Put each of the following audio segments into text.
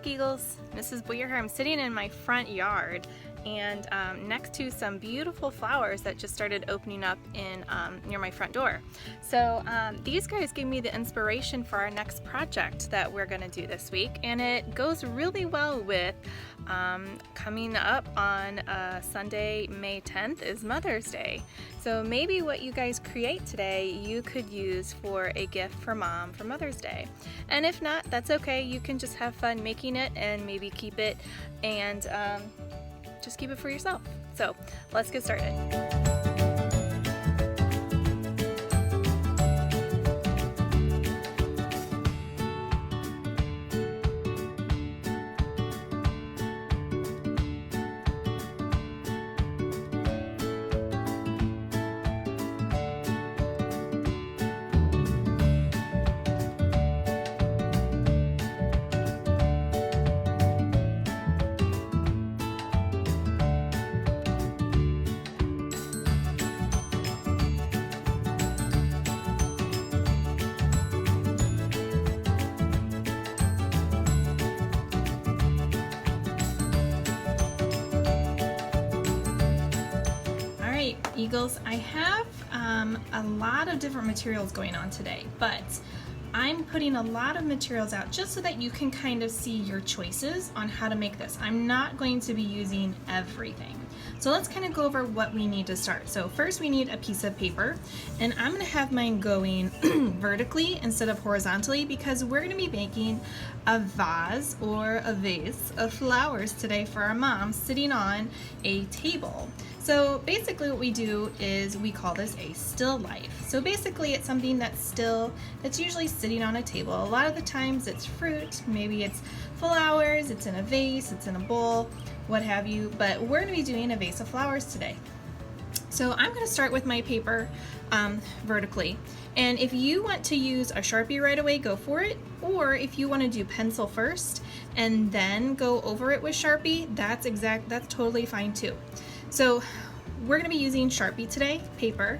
Eagles. Mrs. Boyer here. I'm sitting in my front yard and next to some beautiful flowers that just started opening up in near my front door. So these guys gave me the inspiration for our next project that we're going to do this week, and it goes really well with coming up on Sunday, May 10th is Mother's Day. So maybe what you guys create today you could use for a gift for Mom for Mother's Day. And if not, that's okay. You can just have fun making it and maybe keep it and just keep it for yourself. So let's get started. Eagles, I have a lot of different materials going on today, but I'm putting a lot of materials out just so that you can kind of see your choices on how to make this. I'm not going to be using everything. So let's kind of go over what we need to start. So first we need a piece of paper, and I'm going to have mine going vertically instead of horizontally because we're going to be making a vase or a vase of flowers today for our mom sitting on a table. So basically what we do is we call this a still life. So basically it's something that's still, that's usually sitting on a table. A lot of the times it's fruit, maybe it's flowers, it's in a vase, it's in a bowl, what have you, but we're going to be doing a vase of flowers today. So I'm going to start with my paper vertically, and if you want to use a Sharpie right away, go for it, or if you want to do pencil first and then go over it with Sharpie, that's totally fine too. So we're going to be using Sharpie today, paper.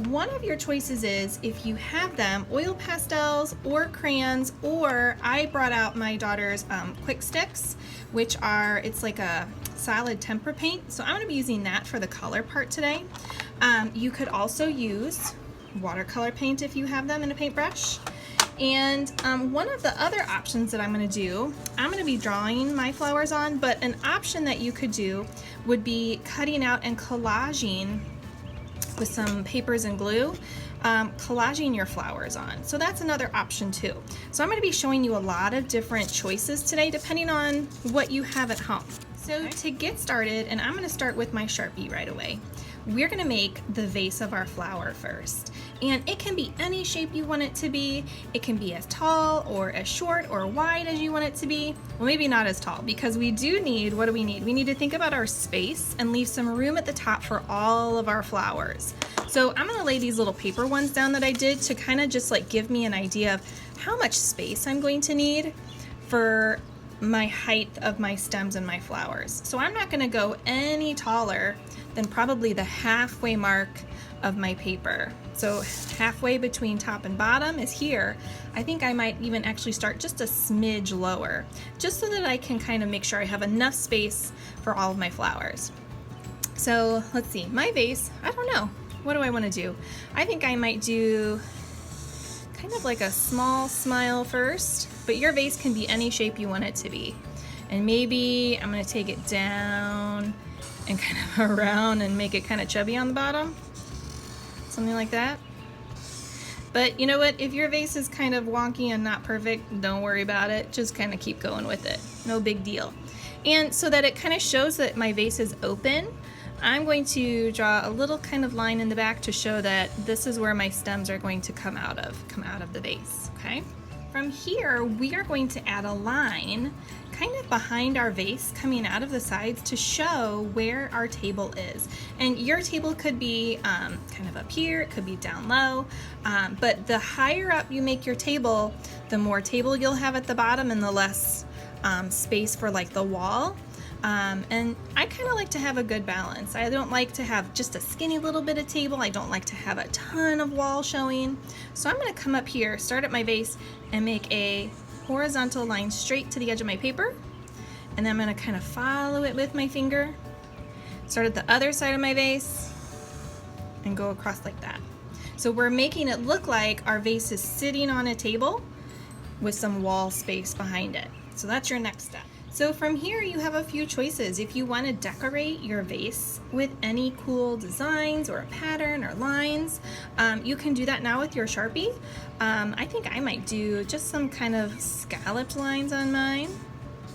One of your choices is, if you have them, oil pastels or crayons, or I brought out my daughter's quick sticks, which are, it's like a solid tempera paint. So I'm going to be using that for the color part today. You could also use watercolor paint if you have them in a paintbrush. And one of the other options that I'm going to do, I'm going to be drawing my flowers on, but an option that you could do would be cutting out and collaging with some papers and glue, collaging your flowers on. So that's another option too. So I'm going to be showing you a lot of different choices today depending on what you have at home. So to get started, and I'm going to start with my Sharpie right away, we're going to make the vase of our flower first. And it can be any shape you want it to be. It can be as tall or as short or wide as you want it to be. Well, maybe not as tall, because we do need, what do we need? We need to think about our space and leave some room at the top for all of our flowers. So I'm going to lay these little paper ones down that I did to kind of just like give me an idea of how much space I'm going to need for my height of my stems and my flowers. So I'm not going to go any taller than probably the halfway mark of my paper. So halfway between top and bottom is here. I think I might even actually start just a smidge lower, just so that I can kind of make sure I have enough space for all of my flowers. So let's see, my vase, I don't know. What do I want to do? I think I might do kind of like a small smile first, but your vase can be any shape you want it to be. And maybe I'm going to take it down and kind of around and make it kind of chubby on the bottom. Something like that. But you know what? If your vase is kind of wonky and not perfect, don't worry about it. Just kind of keep going with it. No big deal. And so that it kind of shows that my vase is open, I'm going to draw a little kind of line in the back to show that this is where my stems are going to come out of the vase, okay? From here, we are going to add a line kind of behind our vase coming out of the sides to show where our table is. And your table could be kind of up here, it could be down low, but the higher up you make your table, the more table you'll have at the bottom and the less space for like the wall. And I kind of like to have a good balance. I don't like to have just a skinny little bit of table. I don't like to have a ton of wall showing. So I'm going to come up here, start at my base, and make a horizontal line straight to the edge of my paper, and then I'm going to kind of follow it with my finger, start at the other side of my vase, and go across like that. So we're making it look like our vase is sitting on a table with some wall space behind it. So that's your next step. So from here you have a few choices. If you want to decorate your vase with any cool designs or a pattern or lines, you can do that now with your Sharpie. I think I might do just some kind of scalloped lines on mine,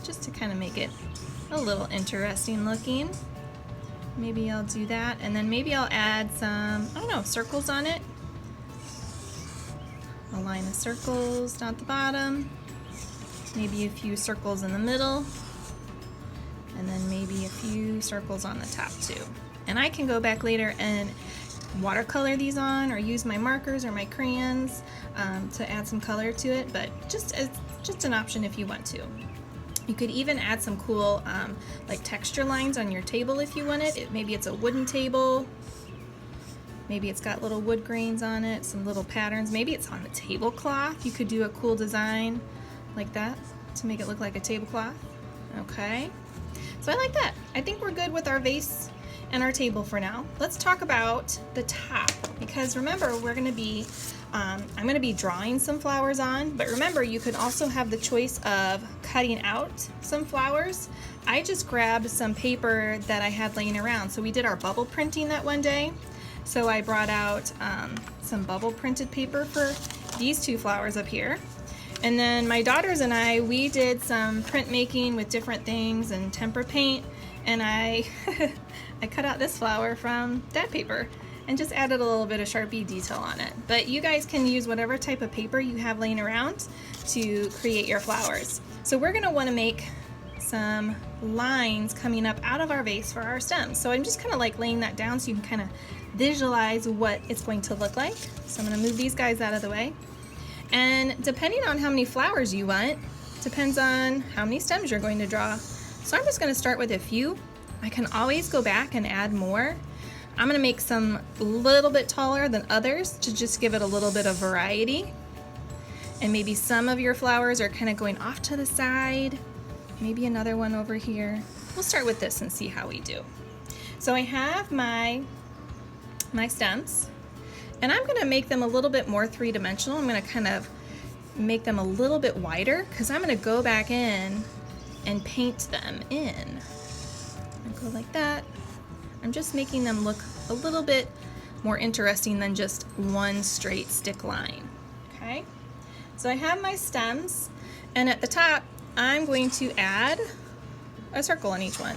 just to kind of make it a little interesting looking. Maybe I'll do that, and then maybe I'll add some, I don't know, circles on it. A line of circles down at the bottom, maybe a few circles in the middle, and then maybe a few circles on the top too. And I can go back later and watercolor these on, or use my markers or my crayons to add some color to it, but just an option if you want to. You could even add some cool like texture lines on your table if you wanted. Maybe it's a wooden table. Maybe it's got little wood grains on it, some little patterns. Maybe it's on the tablecloth. You could do a cool design like that to make it look like a tablecloth. Okay, so I like that. I think we're good with our vase and our table for now. Let's talk about the top, because remember we're gonna be, I'm gonna be drawing some flowers on, but remember you could also have the choice of cutting out some flowers. I just grabbed some paper that I had laying around. So we did our bubble printing that one day. So I brought out some bubble printed paper for these two flowers up here. And then my daughters and I, we did some printmaking with different things and tempera paint. And I, I cut out this flower from that paper and just added a little bit of Sharpie detail on it. But you guys can use whatever type of paper you have laying around to create your flowers. So we're gonna wanna make some lines coming up out of our vase for our stems. So I'm just kind of like laying that down so you can kind of visualize what it's going to look like. So I'm going to move these guys out of the way. And depending on how many flowers you want, depends on how many stems you're going to draw. So I'm just going to start with a few. I can always go back and add more. I'm going to make some a little bit taller than others to just give it a little bit of variety. And maybe some of your flowers are kind of going off to the side. Maybe another one over here. We'll start with this and see how we do. So I have my stems, and I'm going to make them a little bit more three-dimensional. I'm going to kind of make them a little bit wider because I'm going to go back in and paint them in. I'll go like that. I'm just making them look a little bit more interesting than just one straight stick line. Okay, so I have my stems, and at the top I'm going to add a circle on each one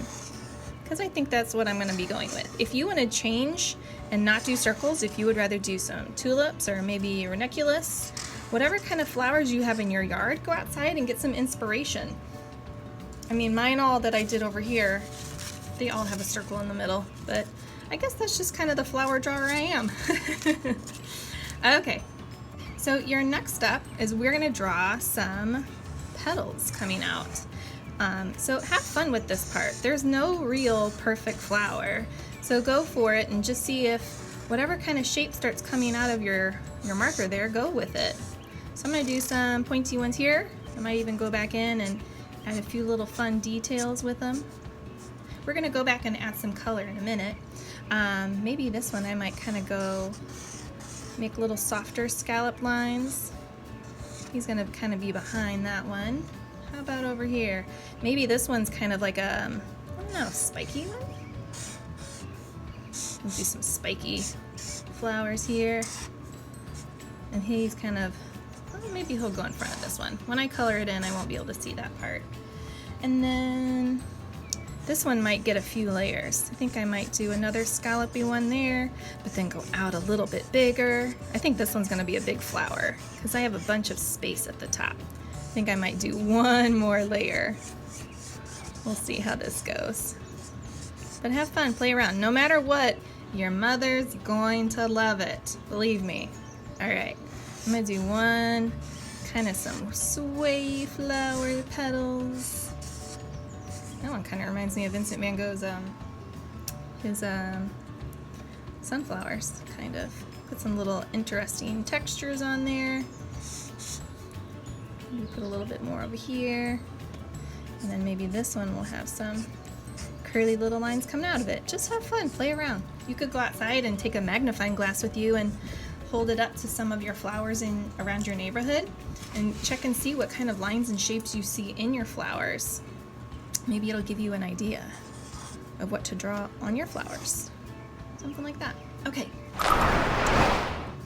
because I think that's what I'm going to be going with. If you want to change and not do circles, if you would rather do some tulips or maybe ranunculus, whatever kind of flowers you have in your yard, go outside and get some inspiration. I mean, mine all that I did over here, they all have a circle in the middle, but I guess that's just kind of the flower drawer I am. Okay, so your next step is we're going to draw some petals coming out. So have fun with this part. There's no real perfect flower. So go for it and just see if whatever kind of shape starts coming out of your marker there, go with it. So I'm going to do some pointy ones here. I might even go back in and add a few little fun details with them. We're going to go back and add some color in a minute. Maybe this one I might kind of go make little softer scallop lines. He's going to kind of be behind that one. How about over here? Maybe this one's kind of like a, I don't know, spiky one? Let's do some spiky flowers here. And he's kind of, well, maybe he'll go in front of this one. When I color it in, I won't be able to see that part. And then this one might get a few layers. I think I might do another scallopy one there, but then go out a little bit bigger. I think this one's gonna be a big flower because I have a bunch of space at the top. I think I might do one more layer. We'll see how this goes. But have fun, play around. No matter what, your mother's going to love it. Believe me. All right, I'm gonna do one, kind of some sway flower petals. That one kind of reminds me of Vincent Van Gogh's, his sunflowers, kind of. Put some little interesting textures on there. Maybe put a little bit more over here. And then maybe this one will have some curly little lines coming out of it. Just have fun, play around. You could go outside and take a magnifying glass with you and hold it up to some of your flowers around your neighborhood and check and see what kind of lines and shapes you see in your flowers. Maybe it'll give you an idea of what to draw on your flowers. Something like that. Okay.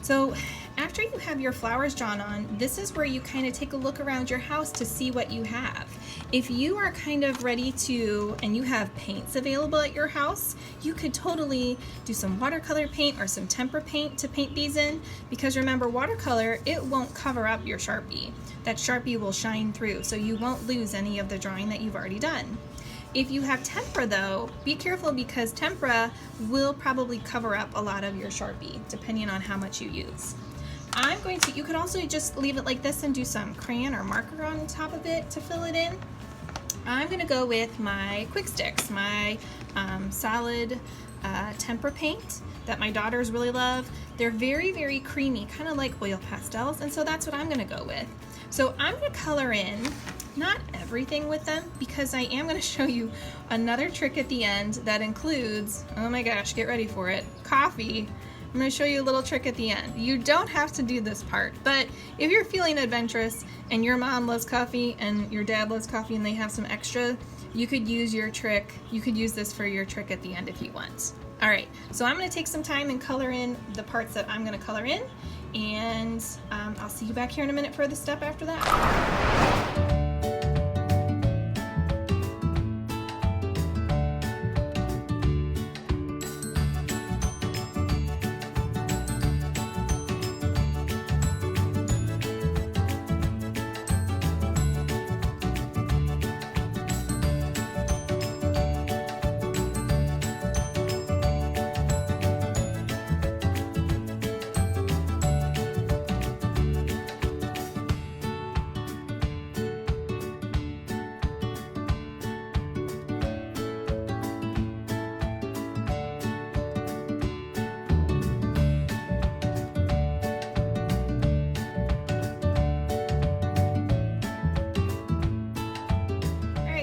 So after you have your flowers drawn on, this is where you kind of take a look around your house to see what you have. If you are kind of ready to, and you have paints available at your house, you could totally do some watercolor paint or some tempera paint to paint these in, because remember, watercolor, it won't cover up your Sharpie. That Sharpie will shine through, so you won't lose any of the drawing that you've already done. If you have tempera though, be careful because tempera will probably cover up a lot of your Sharpie, depending on how much you use. You could also just leave it like this and do some crayon or marker on top of it to fill it in. I'm gonna go with my Quick Sticks, my solid tempera paint that my daughters really love. They're very, very creamy, kind of like oil pastels, and so that's what I'm gonna go with. So I'm gonna color in, not everything with them, because I am gonna show you another trick at the end that includes, oh my gosh, get ready for it, coffee. I'm going to show you a little trick at the end. You don't have to do this part, but if you're feeling adventurous and your mom loves coffee and your dad loves coffee and they have some extra, you could use your trick. You could use this for your trick at the end if you want. All right, so I'm going to take some time and color in the parts that I'm going to color in, and I'll see you back here in a minute for the step after that.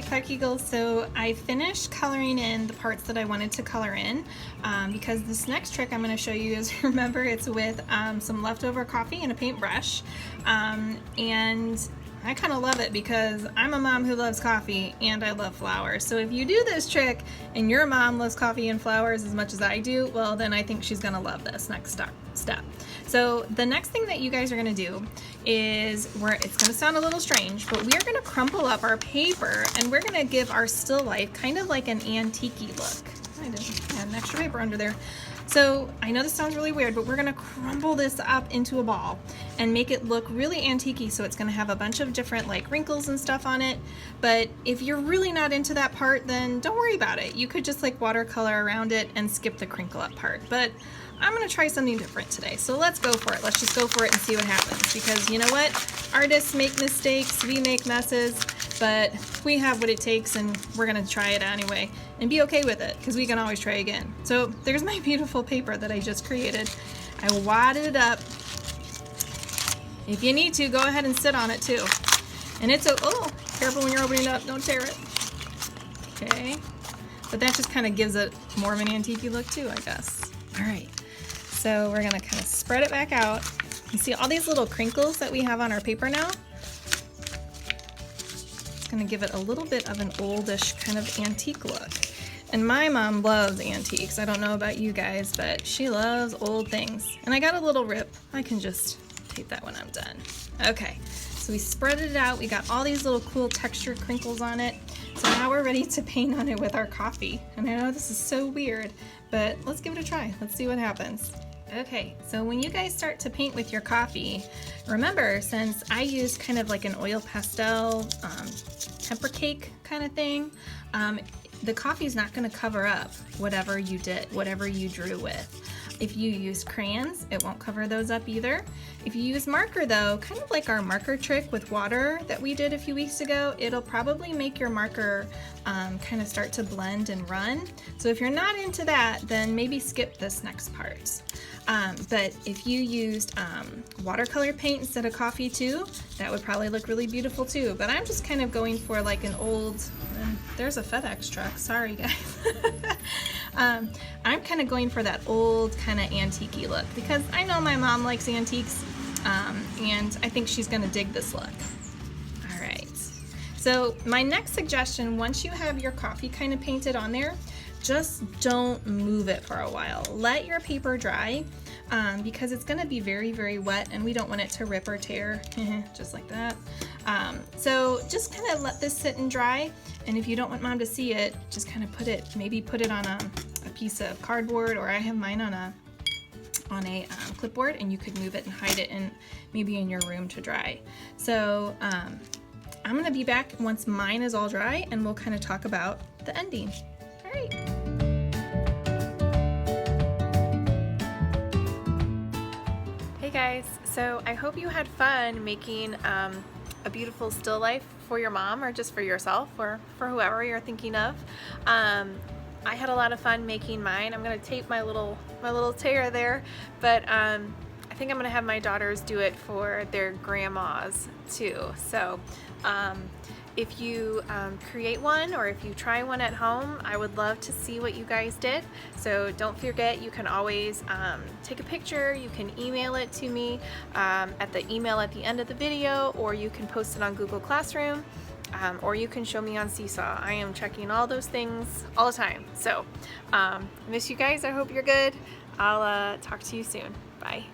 Clark Eagles, so I finished coloring in the parts that I wanted to color in because this next trick I'm going to show you is, remember, it's with some leftover coffee and a paintbrush, and I kind of love it because I'm a mom who loves coffee and I love flowers. So if you do this trick and your mom loves coffee and flowers as much as I do, well then I think she's going to love this next step. So the next thing that you guys are going to do is, it's going to sound a little strange, but we are going to crumple up our paper and we're going to give our still life kind of like an antique-y look. I didn't add an extra paper under there. So I know this sounds really weird, but we're gonna crumble this up into a ball and make it look really antique-y, so it's gonna have a bunch of different like wrinkles and stuff on it. But if you're really not into that part, then don't worry about it. You could just like watercolor around it and skip the crinkle up part. But I'm gonna try something different today. So let's go for it. Let's just go for it and see what happens. Because you know what? Artists make mistakes, we make messes, but we have what it takes and we're gonna try it anyway and be okay with it because we can always try again. So there's my beautiful paper that I just created. I wadded it up. If you need to, go ahead and sit on it too. And it's oh, careful when you're opening it up, don't tear it. Okay, but that just kind of gives it more of an antique look too, I guess. All right, so we're gonna kind of spread it back out. You see all these little crinkles that we have on our paper now? It's gonna give it a little bit of an oldish kind of antique look. And my mom loves antiques. I don't know about you guys, but she loves old things. And I got a little rip. I can just tape that when I'm done. Okay, so we spread it out. We got all these little cool textured crinkles on it. So now we're ready to paint on it with our coffee. And I know this is so weird, but let's give it a try. Let's see what happens. Okay, so when you guys start to paint with your coffee, remember, since I used kind of like an oil pastel tempera cake kind of thing, the coffee is not going to cover up whatever you did, whatever you drew with. If you use crayons, it won't cover those up either. If you use marker though, kind of like our marker trick with water that we did a few weeks ago, it'll probably make your marker kind of start to blend and run. So if you're not into that, then maybe skip this next part. But if you used watercolor paint instead of coffee too, that would probably look really beautiful too. But I'm just kind of going for like an old, there's a FedEx truck, sorry guys. I'm kind of going for that old kind of antique-y look because I know my mom likes antiques, and I think she's gonna dig this look. All right, so my next suggestion, once you have your coffee kind of painted on there, just don't move it for a while. Let your paper dry, because it's gonna be very, very wet and we don't want it to rip or tear, just like that. So just kind of let this sit and dry, and if you don't want mom to see it, just kind of maybe put it on a piece of cardboard, or I have mine on a clipboard, and you could move it and hide it in maybe in your room to dry. So I'm gonna be back once mine is all dry and we'll kind of talk about the ending. All right. Hey guys, so I hope you had fun making a beautiful still life for your mom, or just for yourself, or for whoever you're thinking of. I had a lot of fun making mine. I'm gonna tape my little tear there, but I think I'm gonna have my daughters do it for their grandmas too. So if you create one, or if you try one at home, I would love to see what you guys did. So don't forget, you can always take a picture, you can email it to me at the email at the end of the video, or you can post it on Google Classroom, or you can show me on Seesaw. I am checking all those things all the time. So miss you guys. I hope you're good. I'll talk to you soon. Bye.